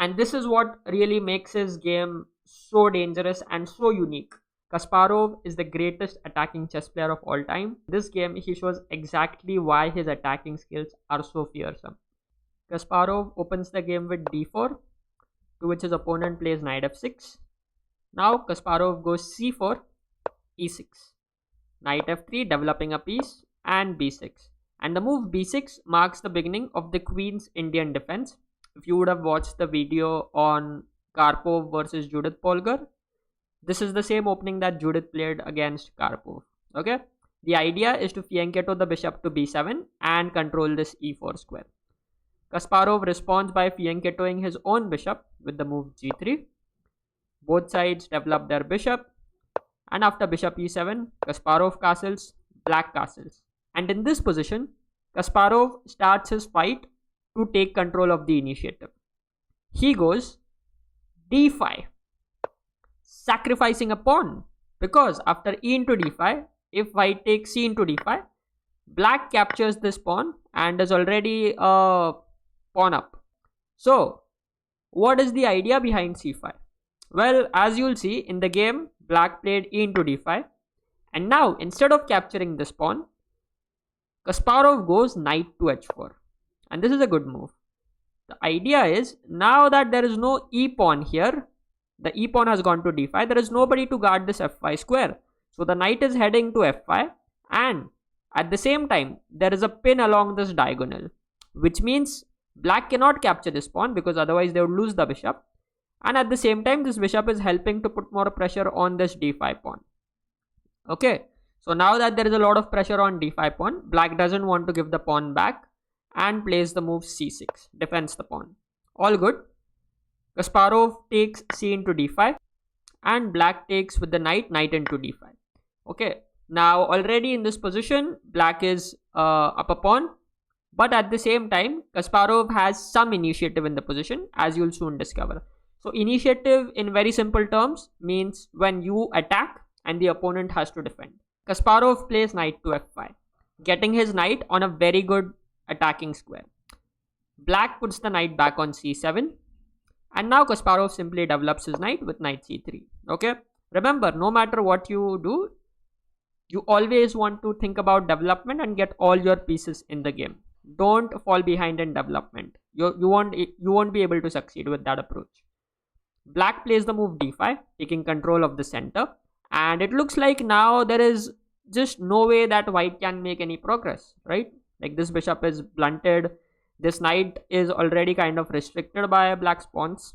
And this is what really makes his game so dangerous and so unique. Kasparov is the greatest attacking chess player of all time. This game, he shows exactly why his attacking skills are so fearsome. Kasparov opens the game with d4, to which his opponent plays knight f6. Now Kasparov goes c4, e6, knight f3, developing a piece, and b6. And the move b6 marks the beginning of the queen's Indian defense. If you would have watched the video on Karpov versus Judith Polgar, this is the same opening that Judith played against Karpov. Okay, the idea is to fianchetto the bishop to b7 and control this e4 square. Kasparov responds by fianchettoing his own bishop with the move g3. Both sides develop their bishop, and after bishop e7, Kasparov castles, black castles. And in this position, Kasparov starts his fight to take control of the initiative. He goes d5, sacrificing a pawn, because after e into d5, if white takes c into d5, black captures this pawn and is already a pawn up. So what is the idea behind c5? Well, as you'll see in the game, black played e into d5, and now instead of capturing this pawn, Kasparov goes knight to h4, and this is a good move. The idea is, now that there is no e pawn here, the e pawn has gone to d5, there is nobody to guard this f5 square. So the knight is heading to f5, and at the same time, there is a pin along this diagonal, which means black cannot capture this pawn because otherwise they would lose the bishop. And at the same time, this bishop is helping to put more pressure on this d5 pawn. Okay, so now that there is a lot of pressure on d5 pawn, black doesn't want to give the pawn back and plays the move c6, defends the pawn. All good. Kasparov takes c into d5, and black takes with the knight into d5. Okay, now already in this position, black is up a pawn, but at the same time, Kasparov has some initiative in the position, as you'll soon discover. So initiative in very simple terms means when you attack and the opponent has to defend. Kasparov plays knight to f5, getting his knight on a very good attacking square. Black puts the knight back on c7, and now Kasparov simply develops his knight with knight c3. Okay, remember, no matter what you do, you always want to think about development and get all your pieces in the game. Don't fall behind in development. You won't be able to succeed with that approach. Black plays the move d5, taking control of the center, and it looks like now there is just no way that white can make any progress, right? Like, this bishop is blunted, this knight is already kind of restricted by black's pawns.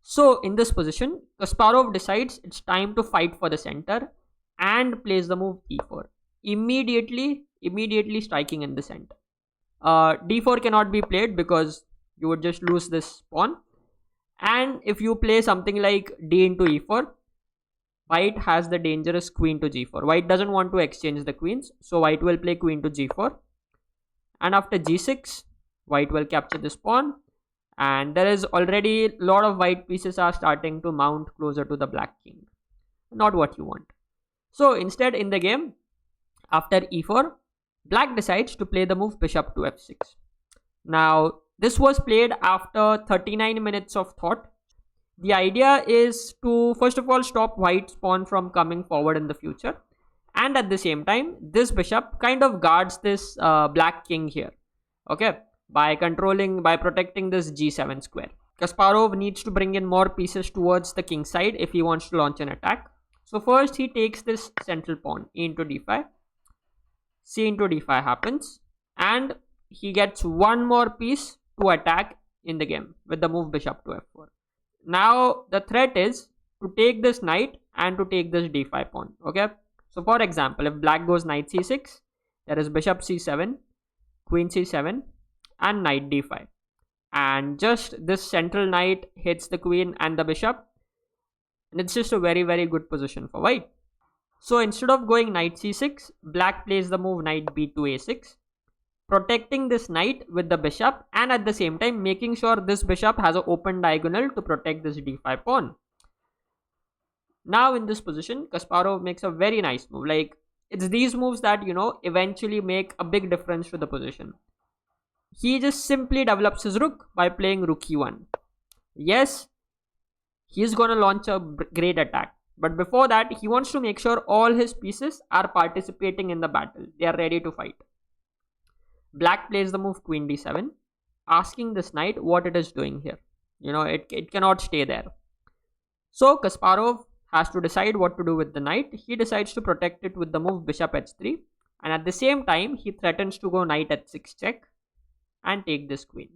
So in this position, Kasparov decides it's time to fight for the center and plays the move e4, immediately striking in the center. d4 cannot be played because you would just lose this pawn. And if you play something like d into e4, white has the dangerous queen to g4. White doesn't want to exchange the queens, so white will play queen to g4. And after g6, white will capture this pawn. And there is already a lot of white pieces are starting to mount closer to the black king. Not what you want. So instead in the game, after e4, black decides to play the move bishop to f6. Now, this was played after 39 minutes of thought. The idea is to first of all stop white's pawn from coming forward in the future, and at the same time this bishop kind of guards this black king here, okay, by protecting this g7 square. Kasparov needs to bring in more pieces towards the king side if he wants to launch an attack. So first he takes this central pawn, e into d5, c into d5 happens, and he gets one more piece to attack in the game with the move bishop to f4. Now the threat is to take this knight and to take this d5 pawn. Okay, so for example, if black goes knight c6, there is bishop c7, queen c7, and knight d5, and just this central knight hits the queen and the bishop, and it's just a very, very good position for white. So instead of going knight c6, black plays the move knight b to a6, protecting this knight with the bishop, and at the same time making sure this bishop has an open diagonal to protect this d5 pawn. Now in this position, Kasparov makes a very nice move. Like, it's these moves that, you know, eventually make a big difference to the position. He just simply develops his rook by playing rook e1. Yes, he's gonna launch a great attack. But before that, he wants to make sure all his pieces are participating in the battle. They are ready to fight. Black plays the move queen d7, asking this knight what it is doing here. It cannot stay there. So Kasparov has to decide what to do with the knight. He decides to protect it with the move bishop h3, and at the same time he threatens to go knight h6 check and take this queen.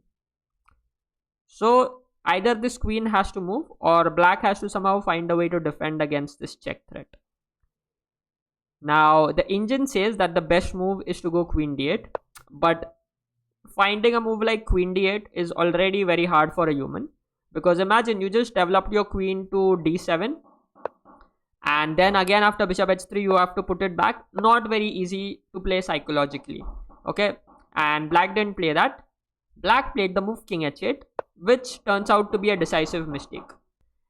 So either this queen has to move or black has to somehow find a way to defend against this check threat. Now the engine says that the best move is to go queen d8, but finding a move like queen d8 is already very hard for a human, because imagine you just developed your queen to d7 and then again after bishop h3 you have to put it back. Not very easy to play psychologically. Okay, and black didn't play that. Black played the move king h8, which turns out to be a decisive mistake.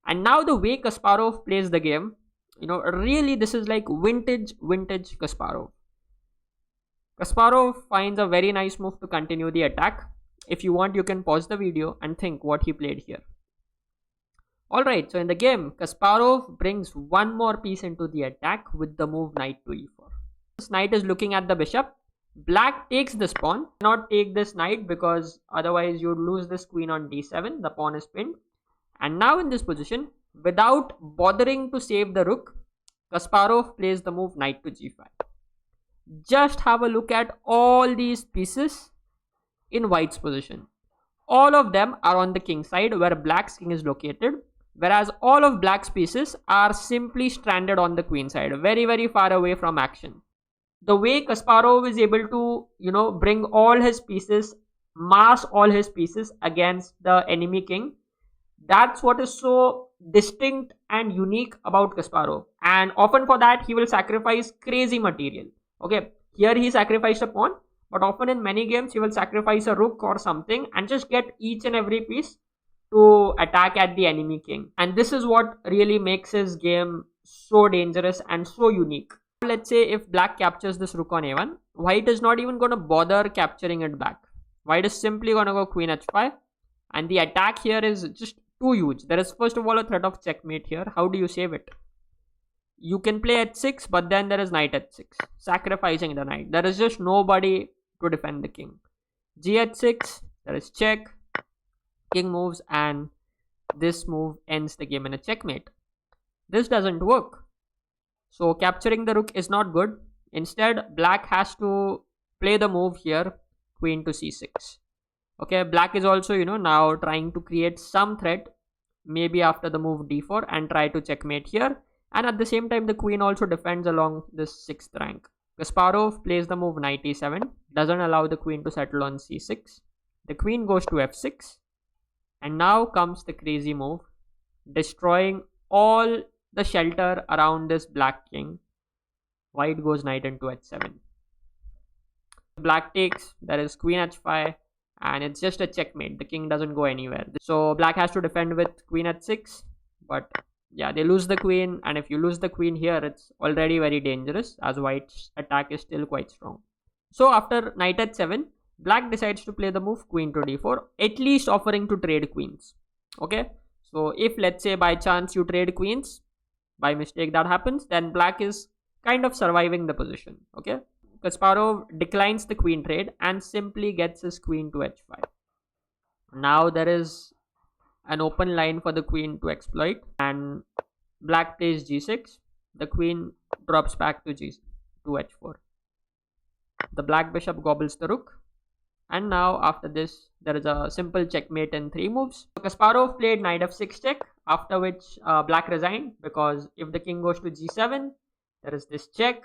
And now the way Kasparov plays the game, really this is like vintage Kasparov. Kasparov finds a very nice move to continue the attack. If you want, you can pause the video and think what he played here. Alright, so in the game, Kasparov brings one more piece into the attack with the move knight to e4. This knight is looking at the bishop. Black takes this pawn. Not take this knight because otherwise you'd lose this queen on d7. The pawn is pinned. And now in this position, without bothering to save the rook, Kasparov plays the move knight to g5. Just have a look at all these pieces in white's position. All of them are on the king side where black's king is located, whereas all of black's pieces are simply stranded on the queen side, very, very far away from action. The way Kasparov is able to, bring all his pieces, mass all his pieces against the enemy king, that's what is so distinct and unique about Kasparov. And often for that, he will sacrifice crazy material. Okay, here he sacrificed a pawn, but often in many games, he will sacrifice a rook or something and just get each and every piece to attack at the enemy king. And this is what really makes his game so dangerous and so unique. Let's say if black captures this rook on a1, white is not even going to bother capturing it back. White is simply going to go queen h5, and the attack here is just too huge. There is first of all a threat of checkmate here. How do you save it? You can play h6, but then there is knight h6, sacrificing the knight. There is just nobody to defend the king. Gh6, there is check, king moves, and this move ends the game in a checkmate. This doesn't work. So capturing the rook is not good. Instead, black has to play the move here, queen to c6. Okay, black is also, now trying to create some threat, maybe after the move d4, and try to checkmate here. And at the same time, the queen also defends along this 6th rank. Kasparov plays the move knight e7, doesn't allow the queen to settle on c6. The queen goes to f6. And now comes the crazy move, destroying all the shelter around this black king. White goes knight into h7. Black takes, there is queen h5, and it's just a checkmate. The king doesn't go anywhere. So black has to defend with queen h6, but yeah, they lose the queen, and if you lose the queen here, it's already very dangerous as white's attack is still quite strong. So after knight h7, black decides to play the move queen to d4, at least offering to trade queens. Okay, so if let's say by chance you trade queens, by mistake that happens, then black is kind of surviving the position. Okay, Kasparov declines the queen trade and simply gets his queen to h5. Now there is an open line for the queen to exploit, and black plays g6. The queen drops back to h4. The black bishop gobbles the rook, and now after this there is a simple checkmate in 3 moves. So Kasparov played knight f6 check, after which black resigned, because if the king goes to g7, there is this check,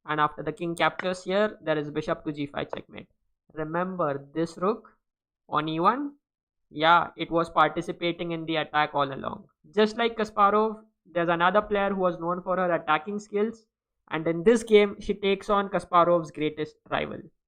and after the king captures here, there is bishop to g5 checkmate. Remember this rook on e1, yeah, it was participating in the attack all along. Just like Kasparov, there's another player who was known for her attacking skills, and in this game she takes on Kasparov's greatest rival.